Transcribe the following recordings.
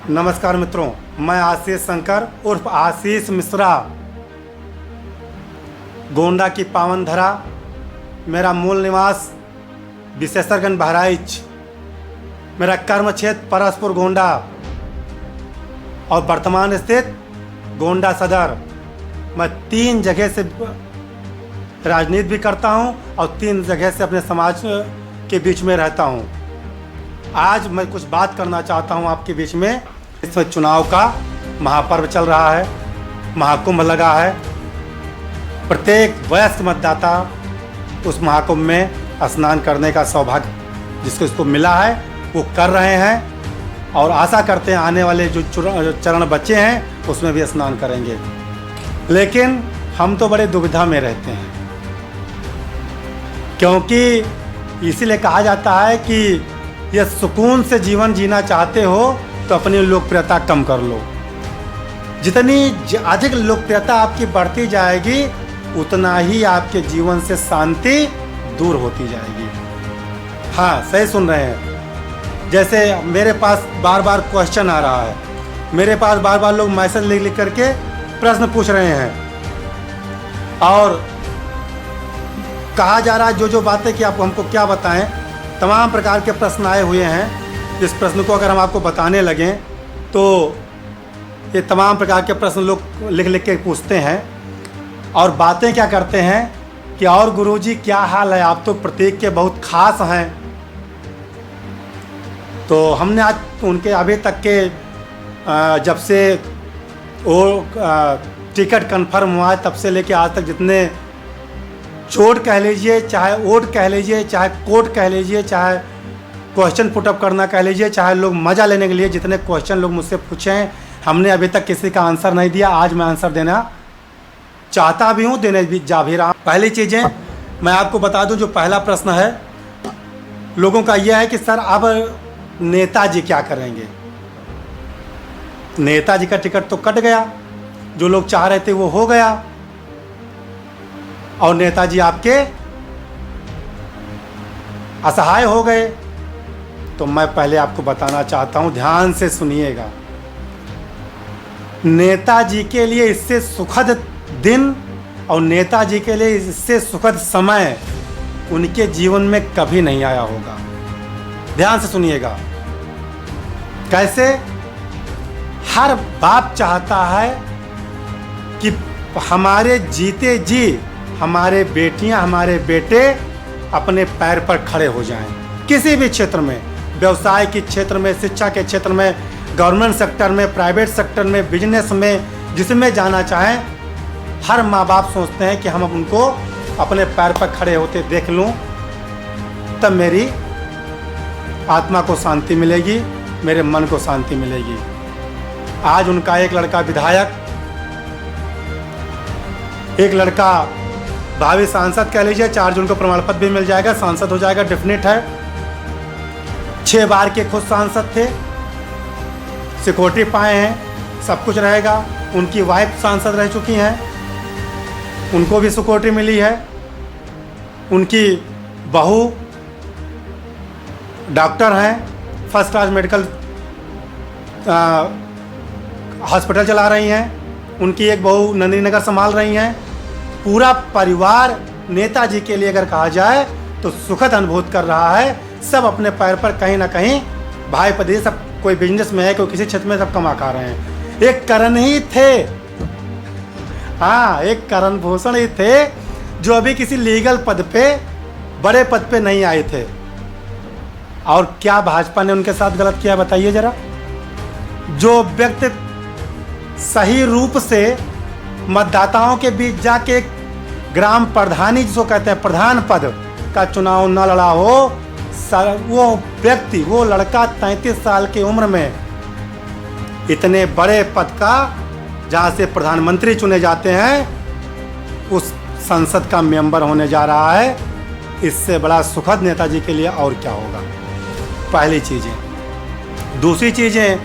नमस्कार मित्रों, मैं आशीष शंकर उर्फ आशीष मिश्रा, गोंडा की पावन धरा। मेरा मूल निवास विशेषरगंज बहराइच, मेरा कर्म क्षेत्र परसपुर गोंडा और वर्तमान स्थित गोंडा सदर। मैं 3 जगह से राजनीति भी करता हूं और 3 जगह से अपने समाज के बीच में रहता हूं। आज मैं कुछ बात करना चाहता हूं आपके बीच में। इस चुनाव का महापर्व चल रहा है, महाकुंभ लगा है। प्रत्येक वयस्क मतदाता उस महाकुंभ में स्नान करने का सौभाग्य जिसको मिला है वो कर रहे हैं और आशा करते हैं आने वाले जो चरण बचे हैं उसमें भी स्नान करेंगे। लेकिन हम तो बड़े दुविधा में रहते हैं, क्योंकि इसीलिए कहा जाता है कि यह सुकून से जीवन जीना चाहते हो तो अपनी लोकप्रियता कम कर लो। जितनी अधिक लोकप्रियता आपकी बढ़ती जाएगी उतना ही आपके जीवन से शांति दूर होती जाएगी। हाँ, सही सुन रहे हैं। जैसे मेरे पास बार बार क्वेश्चन आ रहा है, मेरे पास बार बार लोग मैसेज लिख करके प्रश्न पूछ रहे हैं और कहा जा रहा है जो बातें कि आप हमको क्या बताएं। तमाम प्रकार के प्रश्न आए हुए हैं। इस प्रश्न को अगर हम आपको बताने लगें तो ये तमाम प्रकार के प्रश्न लोग लिख के पूछते हैं और बातें क्या करते हैं कि और गुरुजी क्या हाल है, आप तो प्रतीक के बहुत खास हैं। तो हमने आज उनके अभी तक के जब से वो टिकट कन्फर्म हुआ है तब से लेके आज तक जितने चोट कह लीजिए, चाहे वोट कह लीजिए, चाहे कोर्ट कह लीजिए, चाहे क्वेश्चन पुटअप करना कह लीजिए, चाहे लोग मज़ा लेने के लिए जितने क्वेश्चन लोग मुझसे पूछे हैं, हमने अभी तक किसी का आंसर नहीं दिया। आज मैं आंसर देना चाहता भी हूँ, देने भी जा भी रहा हूँ। पहली चीज़ें मैं आपको बता दूँ। जो पहला प्रश्न है लोगों का यह है कि सर अब नेताजी क्या करेंगे। नेताजी का टिकट तो कट गया, जो लोग चाह रहे थे वो हो गया और नेताजी आपके असहाय हो गए। तो मैं पहले आपको बताना चाहता हूं, ध्यान से सुनिएगा। नेताजी के लिए इससे सुखद दिन और नेताजी के लिए इससे सुखद समय उनके जीवन में कभी नहीं आया होगा। ध्यान से सुनिएगा। कैसे? हर बाप चाहता है कि हमारे जीते जी हमारे बेटियां, हमारे बेटे अपने पैर पर खड़े हो जाएं। किसी भी क्षेत्र में, व्यवसाय के क्षेत्र में, शिक्षा के क्षेत्र में, गवर्नमेंट सेक्टर में, प्राइवेट सेक्टर में, बिजनेस में, जिसमें जाना चाहें, हर माँ बाप सोचते हैं कि हम उनको अपने पैर पर खड़े होते देख लूँ, तब मेरी आत्मा को शांति मिलेगी, मेरे मन को शांति मिलेगी। आज उनका एक लड़का विधायक, एक लड़का भावी सांसद कह लीजिए, 4 जून को प्रमाण पत्र भी मिल जाएगा, सांसद हो जाएगा, डेफिनेट है। 6 बार के खुद सांसद थे, सिक्योरिटी पाए हैं, सब कुछ रहेगा। उनकी वाइफ सांसद रह चुकी हैं, उनको भी सिक्योरिटी मिली है। उनकी बहू डॉक्टर हैं, फर्स्ट क्लास मेडिकल हॉस्पिटल चला रही हैं। उनकी एक बहू नंदिनी नगर संभाल रही हैं। पूरा परिवार नेताजी के लिए अगर कहा जाए तो सुखद अनुभूत कर रहा है। सब अपने पैर पर कहीं ना कहीं भाई पति, सब कोई बिजनेस में है, कोई किसी क्षेत्र में, सब कमा खा रहे हैं। एक करण ही थे, हाँ, एक करण भूषण ही थे जो अभी किसी लीगल पद पे, बड़े पद पे नहीं आए थे। और क्या भाजपा ने उनके साथ गलत किया बताइए जरा। जो व्यक्ति सही रूप से मतदाताओं के बीच जाके एक ग्राम प्रधानी जिसको कहते हैं प्रधान पद का चुनाव न लड़ा हो, वो व्यक्ति, वो लड़का 33 साल की उम्र में इतने बड़े पद का, जहाँ से प्रधानमंत्री चुने जाते हैं, उस संसद का मेंबर होने जा रहा है। इससे बड़ा सुखद नेताजी के लिए और क्या होगा। पहली चीज़ें। दूसरी चीज़ें,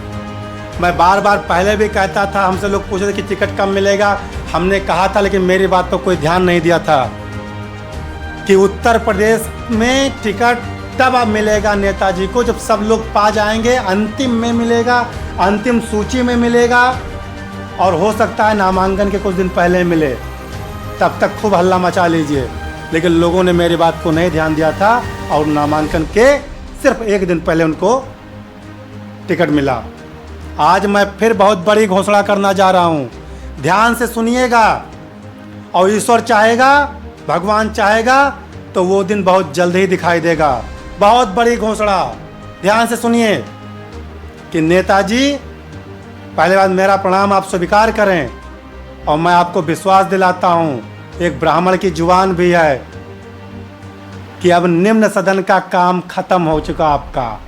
मैं बार बार पहले भी कहता था, हमसे लोग पूछते थे कि टिकट कब मिलेगा। हमने कहा था, लेकिन मेरी बात पर कोई ध्यान नहीं दिया था कि उत्तर प्रदेश में टिकट तब अब मिलेगा नेताजी को जब सब लोग पा जाएंगे, अंतिम में मिलेगा। अंतिम सूची में मिलेगा और हो सकता है नामांकन के कुछ दिन पहले मिले, तब तक खूब हल्ला मचा लीजिए। लेकिन लोगों ने मेरी बात को नहीं ध्यान दिया था और नामांकन के सिर्फ एक दिन पहले उनको टिकट मिला। आज मैं फिर बहुत बड़ी घोषणा करना जा रहा हूँ, ध्यान से सुनिएगा। और ईश्वर चाहेगा, भगवान चाहेगा तो वो दिन बहुत जल्द ही दिखाई देगा। बहुत बड़ी घोषणा, ध्यान से सुनिए कि नेताजी, पहले बात मेरा प्रणाम आप स्वीकार करें और मैं आपको विश्वास दिलाता हूँ, एक ब्राह्मण की जुबान भी है कि अब निम्न सदन का काम खत्म हो चुका। आपका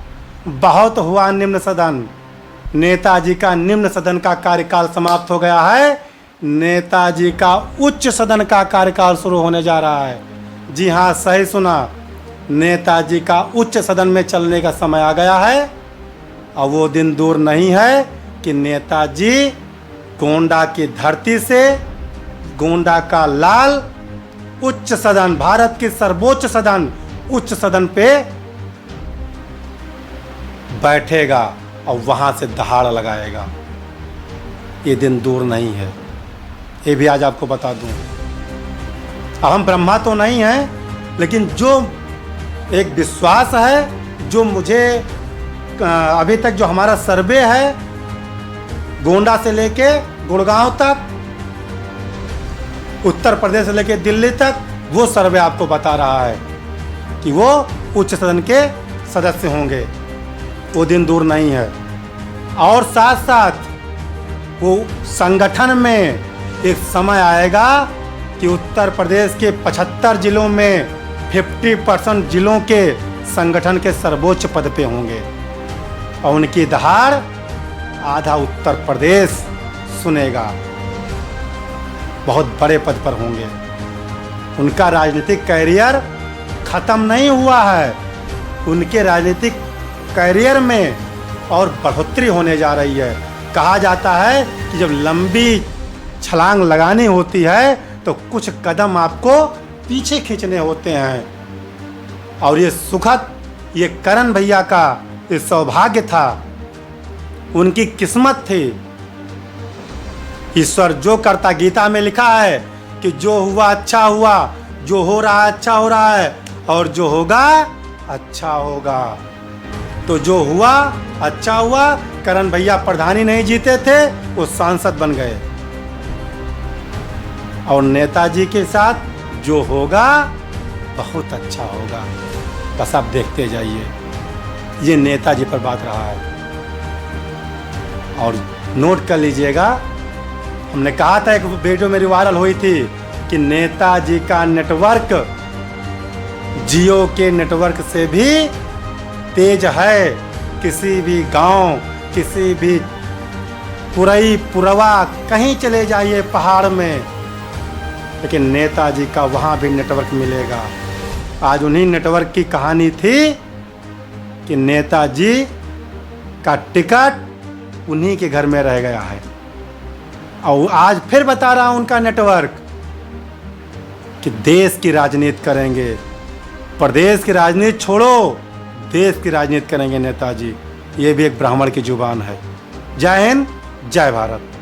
बहुत हुआ निम्न सदन। नेताजी का निम्न सदन का कार्यकाल समाप्त हो गया है। नेताजी का उच्च सदन का कार्यकाल शुरू होने जा रहा है। जी हाँ, सही सुना, नेताजी का उच्च सदन में चलने का समय आ गया है। और वो दिन दूर नहीं है कि नेताजी गोंडा की धरती से, गोंडा का लाल उच्च सदन, भारत की सर्वोच्च सदन, उच्च सदन पे बैठेगा और वहां से दहाड़ लगाएगा। ये दिन दूर नहीं है, ये भी आज आपको बता दूं। अब हम ब्रह्मा तो नहीं हैं, लेकिन जो एक विश्वास है, जो मुझे अभी तक जो हमारा सर्वे है गोंडा से लेके गुड़गांव तक, उत्तर प्रदेश से लेके दिल्ली तक, वो सर्वे आपको बता रहा है कि वो उच्च सदन के सदस्य होंगे। वो दिन दूर नहीं है। और साथ साथ वो संगठन में एक समय आएगा कि उत्तर प्रदेश के 75 जिलों में 50% जिलों के संगठन के सर्वोच्च पद पे होंगे और उनकी दहाड़ आधा उत्तर प्रदेश सुनेगा। बहुत बड़े पद पर होंगे। उनका राजनीतिक कैरियर खत्म नहीं हुआ है, उनके राजनीतिक कैरियर में और बढ़ोतरी होने जा रही है। कहा जाता है कि जब लंबी छलांग लगानी होती है तो कुछ कदम आपको पीछे खींचने होते हैं। और ये सुखद, ये करण भैया का ये सौभाग्य था, उनकी किस्मत थी। ईश्वर जो करता, गीता में लिखा है कि जो हुआ अच्छा हुआ, जो हो रहा है अच्छा हो रहा है, और जो होगा अच्छा होगा। तो जो हुआ अच्छा हुआ। करण भैया प्रधानी नहीं जीते थे, वो सांसद बन गए। और नेताजी के साथ जो होगा बहुत अच्छा होगा। बस आप देखते जाइए, ये नेताजी पर बात रहा है। और नोट कर लीजिएगा, हमने कहा था, एक वीडियो मेरी वायरल हुई थी कि नेताजी का नेटवर्क जियो के नेटवर्क से भी तेज है। किसी भी गांव, किसी भी पुरई पुरवा, कहीं चले जाइए पहाड़ में, लेकिन नेताजी का वहाँ भी नेटवर्क मिलेगा। आज उन्हीं नेटवर्क की कहानी थी कि नेताजी का टिकट उन्हीं के घर में रह गया है। और आज फिर बता रहा हूँ उनका नेटवर्क कि देश की राजनीति करेंगे। प्रदेश की राजनीति छोड़ो, देश की राजनीति करेंगे नेताजी। ये भी एक ब्राह्मण की जुबान है। जय हिंद, जय भारत।